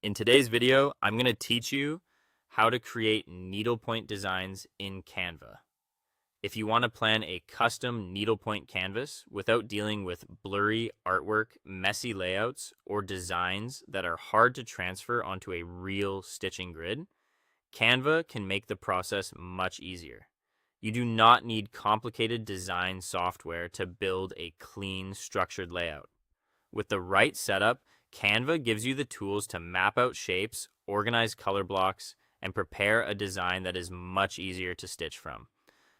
In today's video, I'm going to teach you how to create needlepoint designs in Canva. If you want to plan a custom needlepoint canvas without dealing with blurry artwork, messy layouts, or designs that are hard to transfer onto a real stitching grid, Canva can make the process much easier. You do not need complicated design software to build a clean, structured layout. With the right setup, Canva gives you the tools to map out shapes, organize color blocks, and prepare a design that is much easier to stitch from.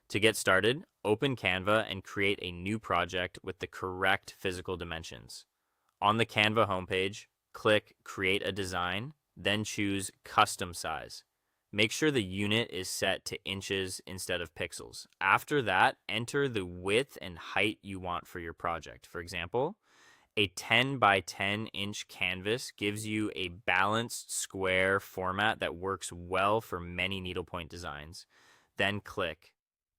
To get started, open Canva and create a new project with the correct physical dimensions. On the Canva homepage, click Create a Design, then choose Custom Size. Make sure the unit is set to inches instead of pixels. After that, enter the width and height you want for your project. For example, a 10 by 10 inch canvas gives you a balanced square format that works well for many needlepoint designs. Then click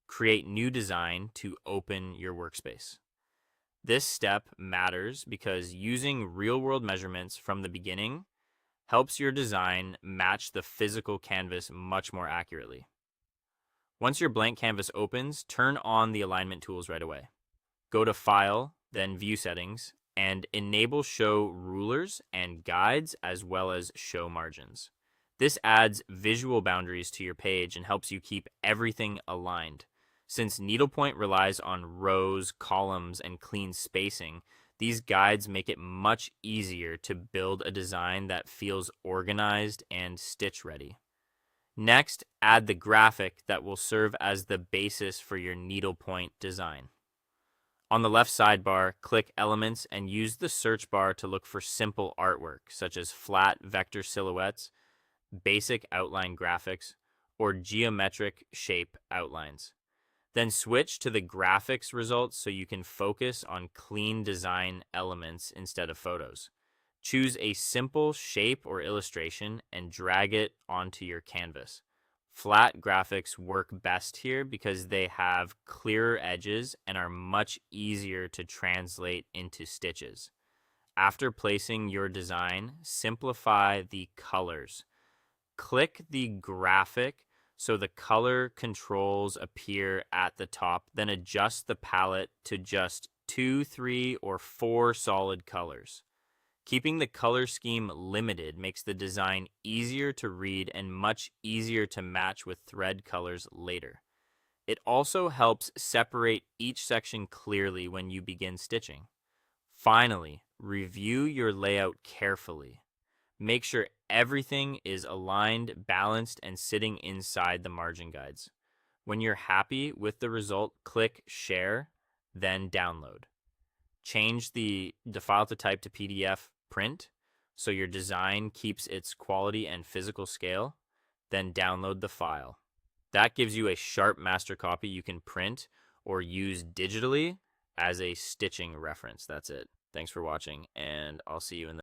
Create New Design to open your workspace. This step matters because using real-world measurements from the beginning helps your design match the physical canvas much more accurately. Once your blank canvas opens, turn on the alignment tools right away. Go to File, then View Settings, and enable Show Rulers and Guides as well as Show Margins. This adds visual boundaries to your page and helps you keep everything aligned. Since needlepoint relies on rows, columns, and clean spacing, these guides make it much easier to build a design that feels organized and stitch ready. Next, add the graphic that will serve as the basis for your needlepoint design. On the left sidebar, click Elements and use the search bar to look for simple artwork, such as flat vector silhouettes, basic outline graphics, or geometric shape outlines. Then switch to the graphics results so you can focus on clean design elements instead of photos. Choose a simple shape or illustration and drag it onto your canvas. Flat graphics work best here because they have clearer edges and are much easier to translate into stitches. After placing your design, simplify the colors. Click the graphic so the color controls appear at the top, then adjust the palette to just 2, 3, or 4 solid colors. Keeping the color scheme limited makes the design easier to read and much easier to match with thread colors later. It also helps separate each section clearly when you begin stitching. Finally, review your layout carefully. Make sure everything is aligned, balanced, and sitting inside the margin guides. When you're happy with the result, click Share, then Download. Change the file type to PDF print so your design keeps its quality and physical scale, then download the file. That gives you a sharp master copy you can print or use digitally as a stitching reference. That's it. Thanks for watching, and I'll see you in the